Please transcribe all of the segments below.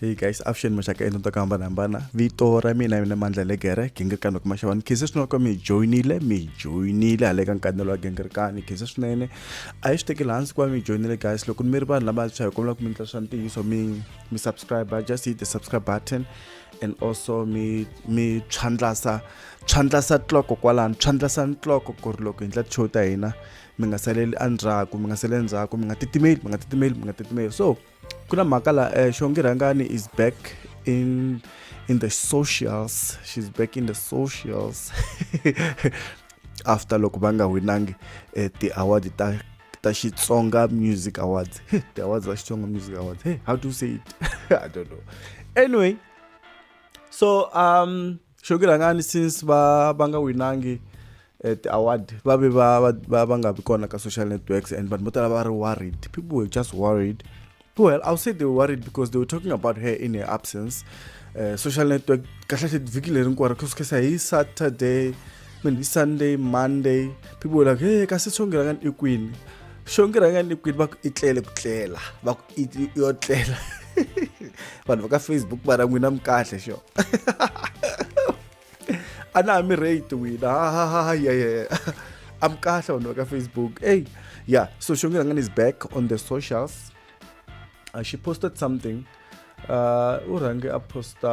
Hey guys, avuxeni maxaka eno to ka hambanahambana vito ra mina mina Mandla Legere Gingirikani kuma xavani khize swinene ka mi joinile hala ka Nkanelo wa Gingirikani khize swinene a hi swi tekeli hansi ku va mi joinile guys loko mi ri vanhu lavantshwa hi kombela ku mi endla swa ntiyiso mi subscribe just hit the subscribe button and also mi tshwandlasa tloko kwalano tshwandlasa ntloko ku ri loko hi ndla show ta hina mi nga saleli endzhaku mi nga saleli endzhaku mi nga titimeli so kuna mhaka la Xongi Rhangani is back in the socials. She's back in the socials after loko va nga winangi the award ta Xitsonga Music Awards. The awards are Xitsonga Music Awards. Hey, how to say it? I don't know. Anyway, so Xongi Rhangani since va nga winangi the award va nga vi kona ka social networks and but motala va ri worried. People were just worried. Well, I'll say they were worried because they were talking about her in her absence. Social network, Saturday, Sunday, Monday. People were like, hey, kasi Xongi Rhangani queen. Xongi Rhangani queen, bak itlele kutlela, bak yotlela. Vanhu va Facebook bara n'wina mkahle sho. Ana mi rate wina. Yeah. I'm kahle on Facebook. Hey, yeah. So Xongi Rhangani is back on the socials. She posted something. Urange posta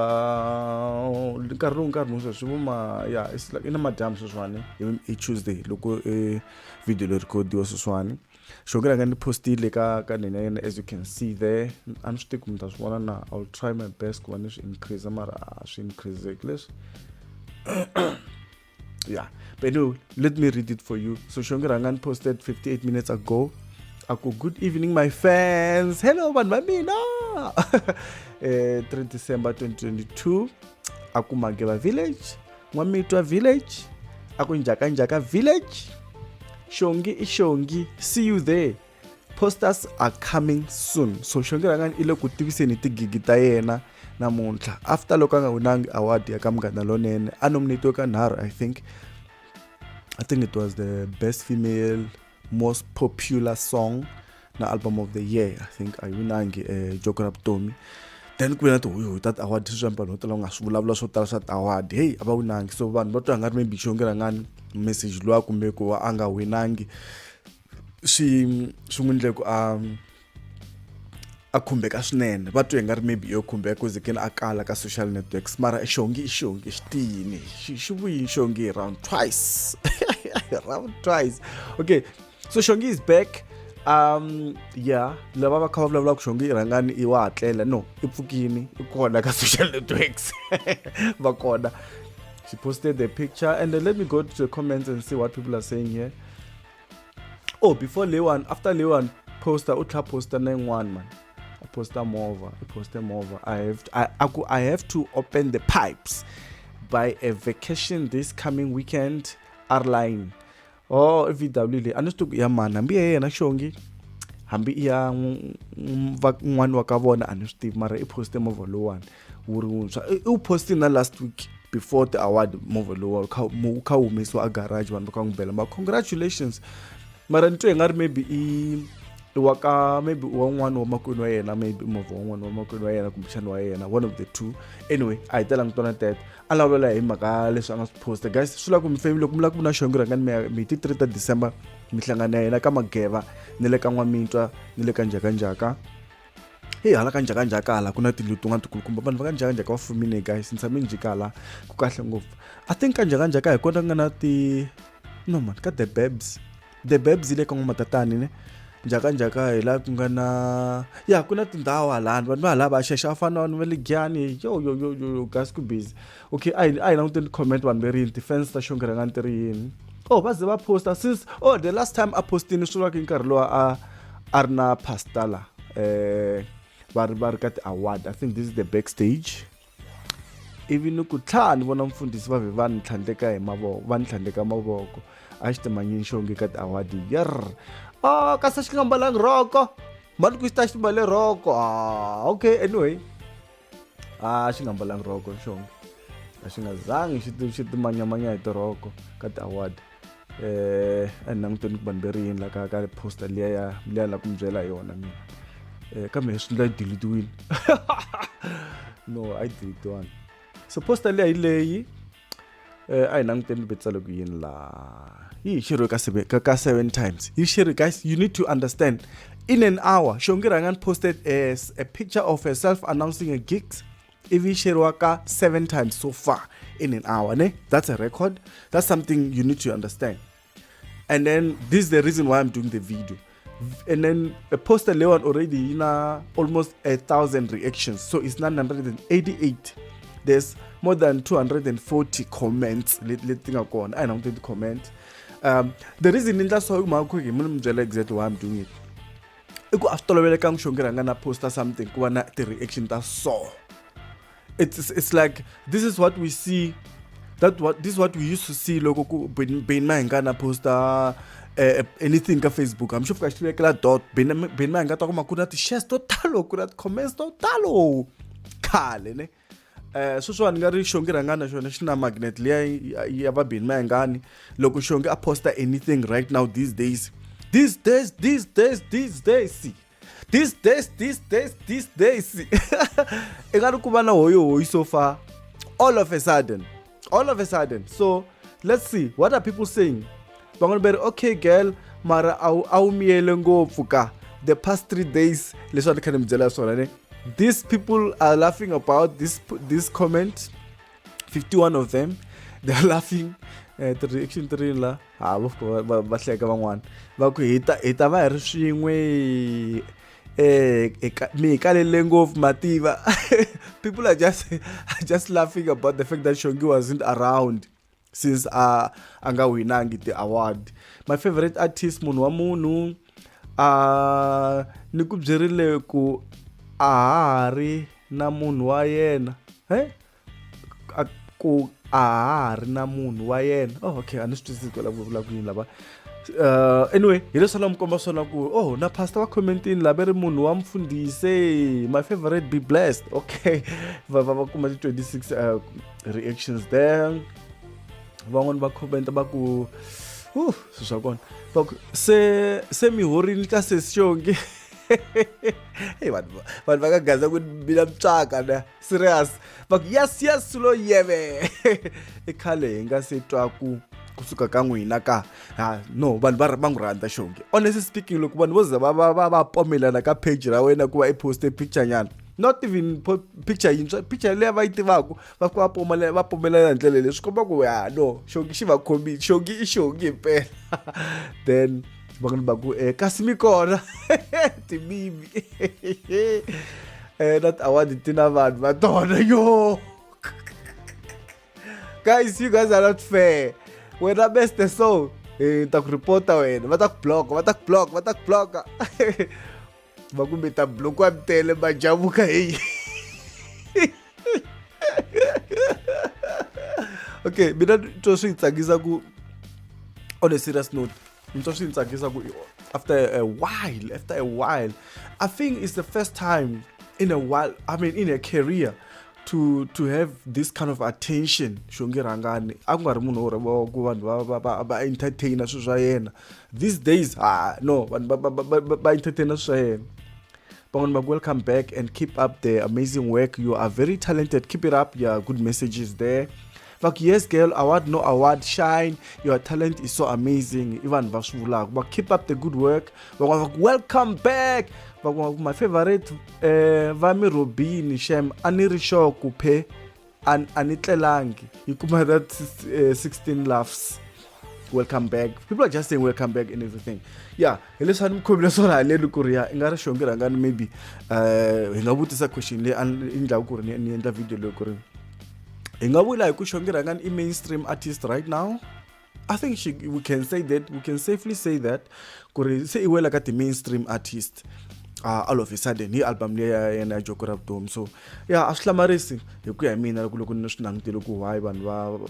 yeah, it's like in a madam Suswani, a Tuesday. Look video record was Suswani. Xongi Rhangani posted like as you can see there. I'm sticking with one. I'll try my best to increase English. Yeah, but no, let me read it for you. So Xongi Rhangani posted 58 minutes ago. Good evening, my fans. Hello, Mamina. 3 December 2022. Aku Mageba Village. Mwamitwa Village. Aku Njaka Village. Xongi. See you there. Posters are coming soon. So Xongi Rhangani ile ku tiviseni tigigi ta yena namuntlha. After loko nga winangi award ya ka Nkanelo nene. Nominated ka nharhu, I think it was the best female most popular song na album of the year. I think I winangi Jokera Tommy. Then kuna to that award jumpa no tala nga swivula swo tala swa award. Hey, aba winangi. So vanhu va twa ngari maybe Xongi Rhangani message lwa kumbe ku a nga winangi swi n'windle ku a khumbeka swinene. Va twe ngari maybe yo khumbeka ku zikena a kala ka social networks mara Xongi xitini xi vuyi Xongi round twice. Okay, so Xongi is back. Yeah, lava va kha va vulavula ku Xongi Rhangani I wa hatlela no I pfukini I kona ka social networks va kona. She posted the picture and then let me go to the comments and see what people are saying here. Oh, before Lewan, after Lewan poster utla poster 91 man. I poster more over. I have to open the pipes by a vacation this coming weekend. Airline. Oh, VW. Understood ya man. Hambi yena Xongi. Hambi ya n'wana wa ka vona understood mara I poste more one. U posted na last week before the award more lower. Ka humeswa a garage vanhu ka ngibela. Ma congratulations. Mara nto ngari maybe waka maybe one wa makwenu wa yena maybe movha one wa makwenu wa yena kumbexana wa yena one of the two. Anyway, I tell ngitona that alavela hi mhaka leswi anga post guys swi la ku mi family loko mi la ku na Xongi Rhangani mi ti 3 December mi hlangana yena ka Mageva ni le ka Nwamitwa ni le ka Njaka. Hey, hala ka Njaka hala kuna tilutunga tikulukumba vanhu va ka Njaka va fumile guys since mi njikala ku kahle ngopfu. I think ka Njaka hi kona nga na ti no man ka the babes ile ka N'wamatatani ne Njaka hi la ku nga na ya kuna tindhawu hala vanhu va hala va shesha fana vanhu va le Giyani yo guys ku busy. Okay, I don't think comment one very in defense ta Xongi Rhangani ti ri yini. Oh, va ze va poster since the last time I posted ni swi ki nkarhi lowa a ri na pastala va ri ka ti award. I think this is the backstage. Even ku tlhani vona mfundhisi va va ni tlhandleka hi mavoko a xi timanyini Xongi ka ti award yar kasi xi nga mbalangi roko mali ku xi mbale roko okay anyway xi nga mbalangi roko Xongi a xi nga zangi xi timanyamanya hi tiroko ka ti award and languteni ku vanhu va ri yini la ka poster liya la ku mi byela hi yona mina kambe swi ndla delete wini. No, I delete one. So poster leyi leyi a hi languteni betsalo ku yini la. Yi share ka 7 times. You share, guys, you need to understand. In an hour, Xongi Rhangani posted a picture of herself announcing a gigs. If share waka 7 times so far in an hour, ne? That's a record. That's something you need to understand. And then this is the reason why I'm doing the video. And then a poster Leon already in almost 1,000 reactions. So it's 988. There's more than 240 comments. Let's think of one. I don't think comment. The reason in that so exactly why I'm doing it. After Xongi Rhangani poster something, the reaction that saw. It's like this is what we see. This is what we used to see. Logo Ben Nkanelo poster anything on Facebook. I'm sure actually like dot Ben Nkanelo talk about kunati shares totalo, kunati comments totalo. Kale ne. So ngari Xongi Rhangani shona shina magnet liya yaba Ben Nkanelo. Logo Xongi poster anything right now these days. These days. Engari kubana hoyo so far. All of a sudden. So let's see, what are people saying? Okay, girl, mara au miele ngopfu ka. The past 3 days, these people are laughing about this comment. 51 of them, they're laughing. The reaction 3 la. Ba hleka van'wana. Va ku hita va ri swin'we me kalele ngopfu mativa. People are just laughing about the fact that Xongi wasn't around since anga winangi the award. My favorite artist munhu wa munhu ni ku byerile ku ahari na munhu wa yena ku ahari na munhu wa yena. Oh okay, ani swi twisisi ku lavula ku yini lava. Anyway, hileswi sala mkomba swona ku na pastor wa commenting la beri munhu wa mfundise. My favorite, be blessed. Okay, va kuma 26 reactions there. Van'wana va comment ba ku swa kona va ku se mi horini ka Xongi. Hey, vanhu va ka gaza ku bila mtsaka na serious. Va ku yes lo yeve. Ekhale hi nga se twa kusuka ka n'wina ka no vanhu va n'wi rhandza Xongi. Honestly speaking, loko vanhu vo za va pomelana ka page ra wena ku va poste picture nyana, not even picture yintshwa, picture leyi va yi tivaka va ku va pomelana ndlela leswi komba ku no Xongi xi va khomi, Xongi i Xongi mpela. Then van'wana va ku kasi mi kona timimi. That award tina vanhu va tona yo. Guys, you guys are not fair. When I best the soul, ta ku reporta wena, va ta ku block. Va ku meta block wa mtele ba jabuka hey. Okay, mina to swi tsakisa ku on a serious note. Into swi tsakisa ku after a while, I think it's the first time in a while, I mean in a career, to have this kind of attention. Xongi Rhangani akungari munhu wo ku vanhu ba entertainer swilo swa yena these days. No, vanhu ba entertainer swilo swa yena. But welcome back and keep up the amazing work. You are very talented. Keep it up. Yeah, good messages there. Like, yes, girl, award, no award, shine. Your talent is so amazing. Even Vashvula. But keep up the good work. Welcome back. My favorite, Vami Robin, Shem, Anirisho Kupe, and Anitlelangi. You come that 16 laughs. Welcome back. People are just saying welcome back and everything. Yeah, let's have a little Korea. Ingara Xongi Rhangani maybe. Ingabutisa question le in la Korea ni enda video le Korea. Ingabula ku Xongi Rhangani is mainstream artist right now. I think we can say that. We can safely say that. Korea say well like the mainstream artist. All of a sudden hi album leya yena jokora vutomi. So yeah, aslamarisi hi ku ya mina loko ni swi langutile ku why vanhu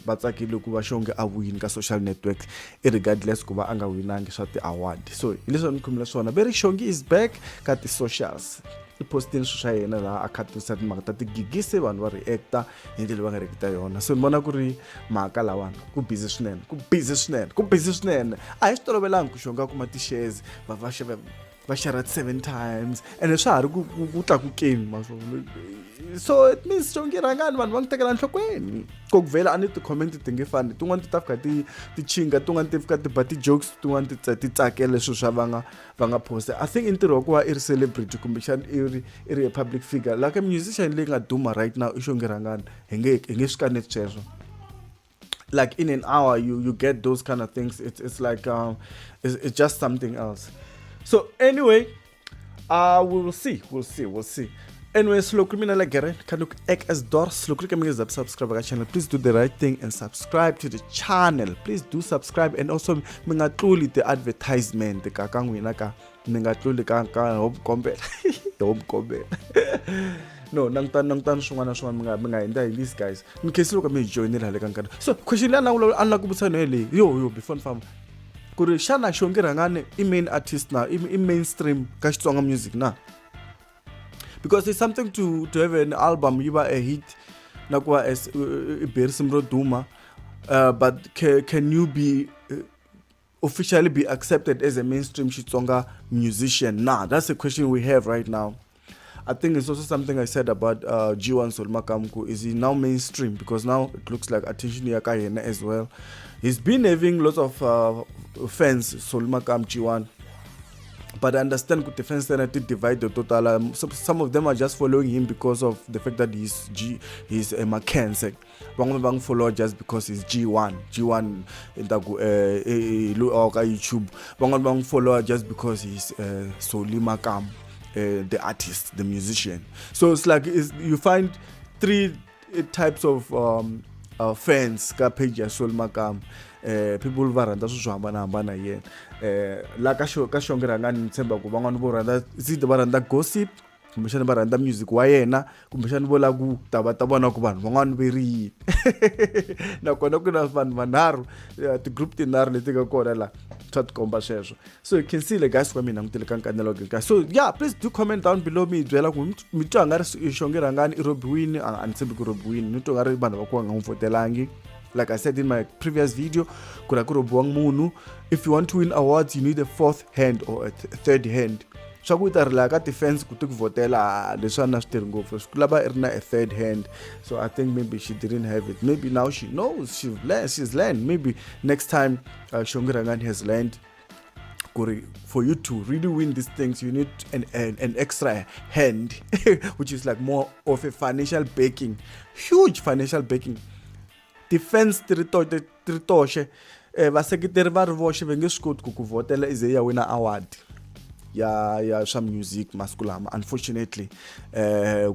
va tsakile ku va Xongi a win ka social networks regardless ku va anga winangi swa ti award. So hileswo ni khumela swona very Xongi is back ka ti socials. I posting swa yena la akhatisa timhaka ta tigigise vanhu va reacta hi ndlela va nga reacta yona. So ni vona ku ri mhaka lawana ku busy swinene a hi swi tolovelanga ku Xongi a kuma ti shares va xava va share 7 times and swa ha ri ku tlakukeni so it means Xongi Rhangani vanhu va n'wi tekela nhlokweni ko ku vhela a ni ti-comment ti nge fani tin'wana ti ta fika ti chinga tin'wana ti fika ti ba ti-jokes tin'wana ti tsakela leswi swa va nga posta. I think i ntirho wa ku va i ri celebrity kumbexana i ri a public figure like a musician leyi nga duma right now i Xongi Rhangani hi nge swi kaneti sweswo. Like in an hour you get those kind of things. It's like it's just something else. So anyway, we'll see. Anyway, slow criminal again. Can you as door slow criminal subscribe to the channel? Please do the right thing and subscribe to the channel. Please do subscribe and also mingatluli the advertisement the kakangwina ka mingatluli ka hope kombe hope kombe. No, nangtan swin'wana mi nga endla these guys. In case loko mi joinela le kankana. So question la na ku butsana le yo before fam. Ku ri xana Xongi Rhangani i main artist na i mainstream ka Xitsonga music na. Because it's something to have an album you a hit na ku as Berisimo Duma, but can you be officially be accepted as a mainstream Xitsonga musician? Nah, that's the question we have right now. I think it's also something I said about G1 Solmakamku. Is he now mainstream? Because now it looks like attention Yakayena as well. He's been having lots of fans, Solmakam G1. But I understand the fans that divide the total. Some of them are just following him because of the fact that he's a Mackenzie. Bang follow just because he's G1 YouTube. Bang follow just because he's Solimakam. The artist, the musician. So it's like you find 3 types of fans ka page ya Solmakam. People varanda swo hambana yen. La ka Xongi Rhangani ntshemba ku van'wana vo rhandza varanda gossip kumbexana va rhandza music wa yena kumbexana vo la ku ta vona ku vanhu van'wana ve ri nakona ku na vanhu vanharhu ti-group tinharhu leti nga kona la swa tikomba sweswo. So you can see le guys kwa mina ngutele ka Nkanelo guys. So yeah, please do comment down below mi byela ku mi twa nga ri Xongi Rhangani i Robiwini a ni tshembi ku Robiwini ni twa nga ri vanhu va ku nga n'wi votelangi. Like I said in my previous video, if you want to win awards, you need a 4th hand or a 3rd hand. So I got defense to votela the son of a 3rd hand. So I think maybe she didn't have it. Maybe now she knows, she's learned. Maybe next time Xongi Rhangani has learned. For you to really win these things, you need an extra hand, which is like more of a financial backing, huge financial backing. Defense tritoshe vaseketeri va ri voxe va nge swi koti ku votela ize ya wina award ya swa music masiku lama. Unfortunately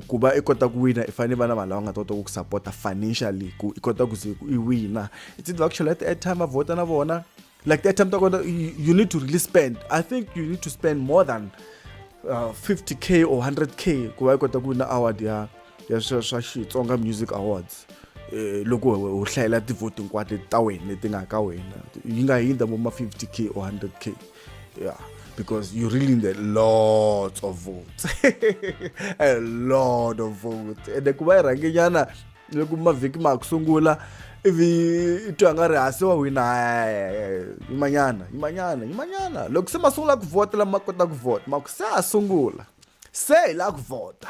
ku va i kota ku wina i fanele vana vanhu lava nga tota ku supporta financially ku i kota ku ze i wina. It's actually at the time of vota na vona like that time you need to really spend. I think you need to spend more than 50k or 100k ku va i kota ku wina award ya swa Xitsonga Music Awards. Loko u hlayela ti voting kwate ta wena leti nga ka wena yi nga hinda mo 50k or 100k. Yeah, because you really need a lot of votes. A lot of votes. And ku va irange nyana loko mavhiki ma ku sungula ivi itwa nga ri hasi wa wina imanyana loko se masungula ku vote la makota ku vote ma ku se asungula se la ku vota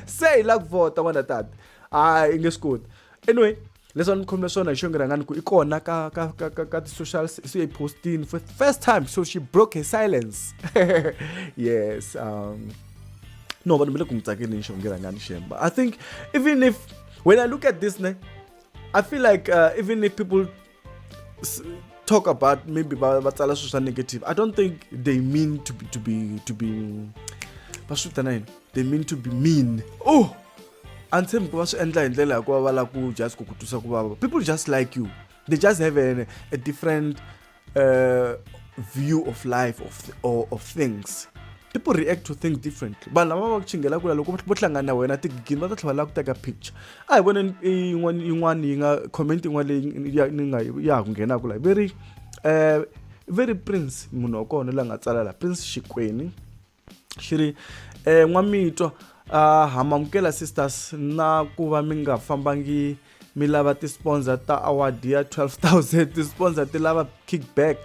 se la ku vota wena tata ingesikude. Anyway, let's on conversation Xongi Rhangani ku ikona ka the social so posting for the first time, so she broke her silence. Yes, no, but I'm Xongi Rhangani shemba. I think even if when I look at this I feel like even if people talk about maybe batsala social negative, I don't think they mean to be they mean to be mean. Oh, and same people just like you. They just have a different view of life or of things. People react to things differently. But lama vakuchingela kula loko botlanga na wena tigigini va ta tlhela la ku teka picture. Ai vona yin'wana yi nga comment yin'wana leyi ni nga ya ku nghena kula very Prince munhu wa kona la nga tsala la Prince Xikwenu xiri n'wamitwa hamamukela sisters na ku va mi nga fambangi mi lava ti sponsor ta award ya 12,000 ti sponsor ti lava kickback.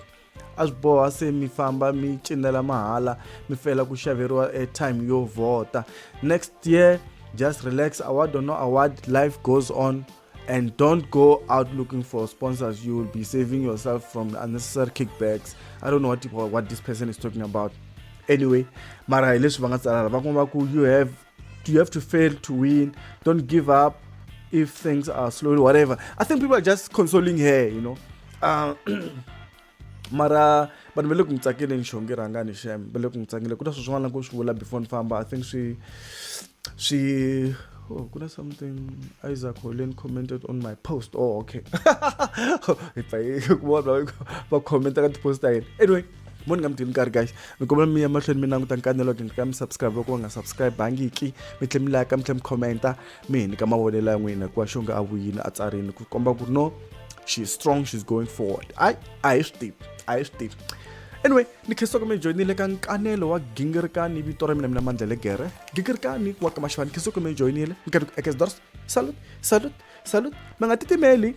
a swi boha se mi famba mi cinela mahala mi fela ku xaveriwa airtime yo vota. Next year just relax, award or no award, life goes on, and don't go out looking for sponsors. You will be saving yourself from unnecessary kickbacks. I don't know what this person is talking about. Anyway, mara you have to fail to win. Don't give up if things are slow, whatever. I think people are just consoling her, you know. Mara but we look ngitsakile Xongi Rhangani shem, we look ngitsakile kuda swin'wana ku swi vula before nifamba. I think she kuna something Isaac Holland commented on my post. Oh, okay. If I comment ka post again. Anyway, moni ngamdini kari guys. Ngikubona mi amahlweni mina nguta Nkanelo ngikam subscribe ko nga subscribe bangi ki mi tlem like mi tlem commenta mina ka mavonela ya n'wina ku Xongi a vuyile a tsarini ku komba ku no, she's strong, she's going forward. I stay. Anyway, ni kheso kome joinile ka Nkanelo wa Gingirikani vito ra mina Mandlele Gere. Gingirikani wa ka Mashwana kheso kome joinile. Nkari ekesdors. Salute. Manga titimeli.